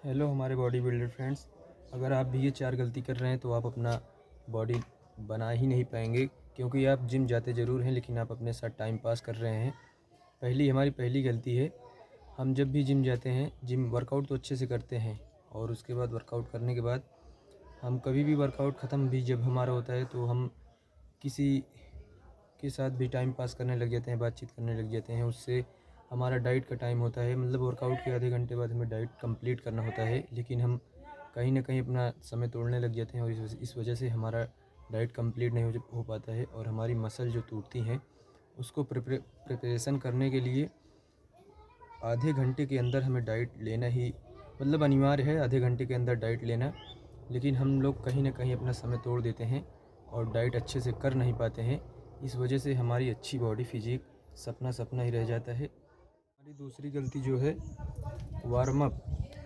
Hello हमारे body builder friends. अगर आप भी ये 4 गलती कर रहे हैं तो आप अपना बॉडी बना ही नहीं पाएंगे, क्योंकि आप जिम जाते ज़रूर हैं लेकिन आप अपने साथ टाइम पास कर रहे हैं। हमारी पहली गलती है, हम जब भी जिम जाते हैं, जिम वर्कआउट तो अच्छे से करते हैं और उसके बाद वर्कआउट करने के बाद हम कभी भी वर्कआउट ख़त्म भी जब हमारा होता है तो हम किसी के साथ भी टाइम पास करने लग जाते हैं, बातचीत करने लग जाते हैं। उससे हमारा डाइट का टाइम होता है, मतलब वर्कआउट के आधे घंटे बाद हमें डाइट कंप्लीट करना होता है, लेकिन हम कहीं ना कहीं अपना समय तोड़ने लग जाते हैं और इस वजह से हमारा डाइट कंप्लीट नहीं हो पाता है और हमारी मसल जो टूटती हैं उसको प्रिपरेशन करने के लिए आधे घंटे के अंदर हमें डाइट लेना ही मतलब अनिवार्य है, आधे घंटे के अंदर डाइट लेना। लेकिन हम लोग कहीं ना कहीं अपना समय तोड़ देते हैं और डाइट अच्छे से कर नहीं पाते हैं। इस वजह से हमारी अच्छी बॉडी फिजिक सपना सपना ही रह जाता है। हमारी दूसरी गलती जो है वार्म अप।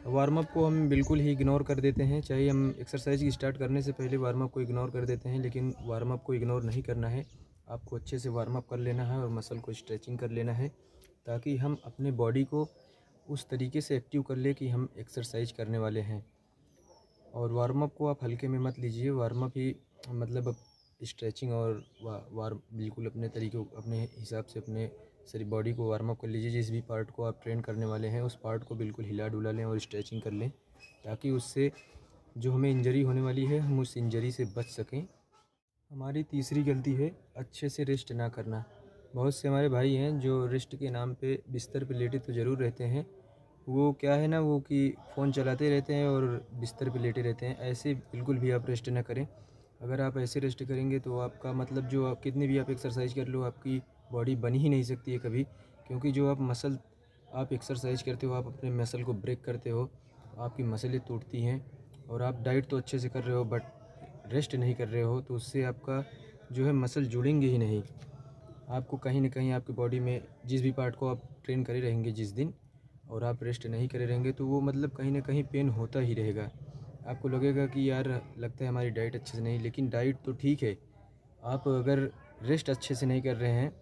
वार्म अप को हम बिल्कुल ही इग्नोर कर देते हैं, चाहे हम एक्सरसाइज की स्टार्ट करने से पहले वार्म अप को इग्नोर कर देते हैं, लेकिन वार्म अप को इग्नोर नहीं करना है। आपको अच्छे से वार्म अप कर लेना है और मसल को स्ट्रेचिंग कर लेना है, ताकि हम अपने बॉडी को उस तरीके से एक्टिव कर ले कि हम एक्सरसाइज करने वाले हैं। और वार्म अप को आप हल्के में मत लीजिए, वार्म अप ही मतलब स्ट्रेचिंग और वार्म बिल्कुल अपने तरीके अपने हिसाब से अपने सारी बॉडी को वार्म अप कर लीजिए। जिस भी पार्ट को आप ट्रेन करने वाले हैं उस पार्ट को बिल्कुल हिला डुला लें और स्ट्रेचिंग कर लें, ताकि उससे जो हमें इंजरी होने वाली है हम उस इंजरी से बच सकें। हमारी तीसरी गलती है अच्छे से रेस्ट ना करना। बहुत से हमारे भाई हैं जो रेस्ट के नाम पे बिस्तर पे लेटे तो ज़रूर रहते हैं, वो क्या है ना वो कि फ़ोन चलाते रहते हैं और बिस्तर पे लेटे रहते हैं। ऐसे बिल्कुल भी आप रेस्ट ना करें। अगर आप ऐसे रेस्ट करेंगे तो आपका मतलब जो आप कितनी भी आप एक्सरसाइज कर लो, आपकी बॉडी बन ही नहीं सकती है कभी, क्योंकि जो आप एक्सरसाइज करते हो, आप अपने मसल को ब्रेक करते हो, आपकी मसलें टूटती हैं। और आप डाइट तो अच्छे से कर रहे हो बट रेस्ट नहीं कर रहे हो, तो उससे आपका जो है मसल जुड़ेंगे ही नहीं। आपको कहीं ना कहीं आपकी बॉडी में जिस भी पार्ट को आप ट्रेन करे रहेंगे जिस दिन, और आप रेस्ट नहीं करे रहेंगे, तो वो मतलब कहीं ना कहीं पेन होता ही रहेगा। आपको लगेगा कि यार लगता है हमारी डाइट अच्छे से नहीं, लेकिन डाइट तो ठीक है, आप अगर रेस्ट अच्छे से नहीं कर रहे हैं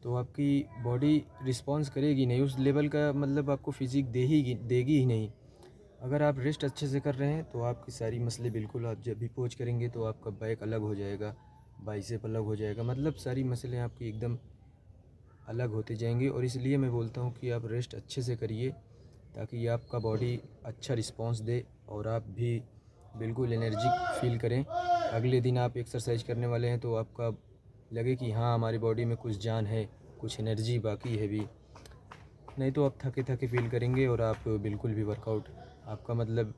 तो आपकी बॉडी रिस्पॉन्स करेगी नहीं उस लेवल का, मतलब आपको फिजिक देगी ही नहीं। अगर आप रेस्ट अच्छे से कर रहे हैं तो आपकी सारी मसलें बिल्कुल, आप जब भी पोज करेंगे तो आपका बैक अलग हो जाएगा, बाइसेप अलग हो जाएगा, मतलब सारी मसलें आपकी एकदम अलग होते जाएंगे। और इसलिए मैं बोलता हूँ कि आप रेस्ट अच्छे से करिए, ताकि आपका बॉडी अच्छा रिस्पॉन्स दे और आप भी बिल्कुल एनर्जी फील करें। अगले दिन आप एक्सरसाइज करने वाले हैं तो आपका लगे कि हाँ हमारी बॉडी में कुछ जान है, कुछ एनर्जी बाकी है भी। नहीं तो आप थके थके फील करेंगे और आप बिल्कुल भी वर्कआउट, आपका मतलब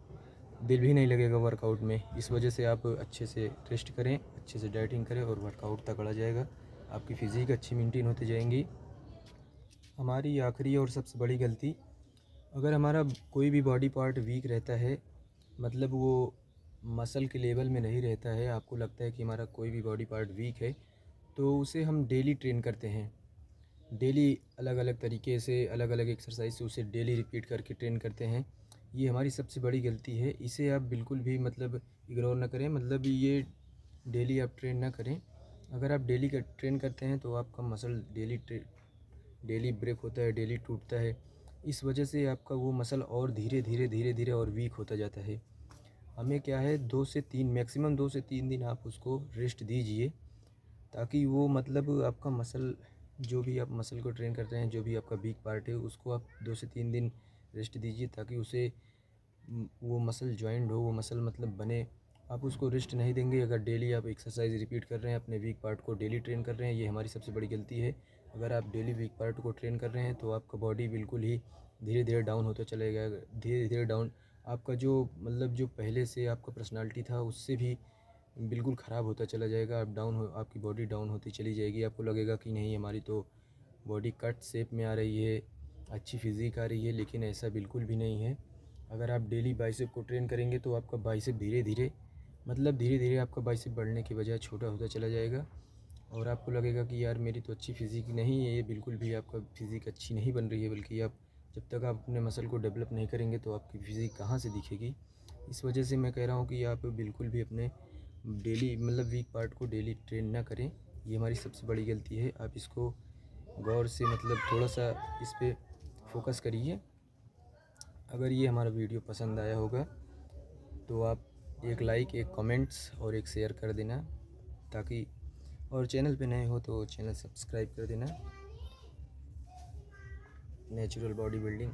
दिल भी नहीं लगेगा वर्कआउट में। इस वजह से आप अच्छे से रेस्ट करें, अच्छे से डाइटिंग करें और वर्कआउट तगड़ा जाएगा, आपकी फ़िज़िक अच्छी मेंटेन होती जाएंगी। हमारी आखिरी और सबसे बड़ी गलती, अगर हमारा कोई भी बॉडी पार्ट वीक रहता है, मतलब वो मसल के लेवल में नहीं रहता है, आपको लगता है कि हमारा कोई भी बॉडी पार्ट वीक है, तो उसे हम डेली ट्रेन करते हैं। डेली अलग अलग तरीके से अलग अलग एक्सरसाइज से उसे डेली रिपीट करके ट्रेन करते हैं। ये हमारी सबसे बड़ी गलती है, इसे आप बिल्कुल भी मतलब इग्नोर ना करें, मतलब ये डेली आप ट्रेन ना करें। अगर आप डेली का ट्रेन करते हैं तो आपका मसल डेली ब्रेक होता है, डेली टूटता है। इस वजह से आपका वो मसल और धीरे धीरे और वीक होता जाता है। हमें क्या है, 2 से 3 मैक्सिमम 2 से 3 दिन आप उसको रेस्ट दीजिए, ताकि वो मतलब आपका मसल, जो भी आप मसल को ट्रेन करते हैं, जो भी आपका वीक पार्ट है उसको आप 2 से 3 दिन रेस्ट दीजिए, ताकि उसे वो मसल जॉइंट हो, वो मसल मतलब बने। आप उसको रेस्ट नहीं देंगे, अगर डेली आप एक्सरसाइज रिपीट कर रहे हैं, अपने वीक पार्ट को डेली ट्रेन कर रहे हैं, ये हमारी सबसे बड़ी गलती है। अगर आप डेली वीक पार्ट को ट्रेन कर रहे हैं तो आपका बॉडी बिल्कुल ही धीरे धीरे डाउन होता चलेगा, धीरे धीरे डाउन। आपका जो मतलब जो पहले से आपका पर्सनालिटी था उससे भी बिल्कुल ख़राब होता चला जाएगा। आप डाउन हो, आपकी बॉडी डाउन होती चली जाएगी। आपको लगेगा कि नहीं हमारी तो बॉडी कट शेप में आ रही है, अच्छी फिज़िक आ रही है, लेकिन ऐसा बिल्कुल भी नहीं है। अगर आप डेली बाइसेप को ट्रेन करेंगे तो आपका बाइसेप धीरे धीरे आपका बाइसेप बढ़ने की बजाय छोटा होता चला जाएगा, और आपको लगेगा कि यार मेरी तो अच्छी फ़िज़िक नहीं है। ये बिल्कुल भी आपका फ़िज़िक अच्छी नहीं बन रही है, बल्कि आप जब तक आप अपने मसल को डेवलप नहीं करेंगे तो आपकी फ़िज़िक कहाँ से दिखेगी। इस वजह से मैं कह रहा हूँ कि आप बिल्कुल भी अपने डेली मतलब वीक पार्ट को डेली ट्रेन ना करें, ये हमारी सबसे बड़ी गलती है। आप इसको गौर से मतलब थोड़ा सा इस पर फोकस करिए। अगर ये हमारा वीडियो पसंद आया होगा तो आप एक लाइक, एक कमेंट्स और एक शेयर कर देना, ताकि और चैनल पे नए हो तो चैनल सब्सक्राइब कर देना। Natural body building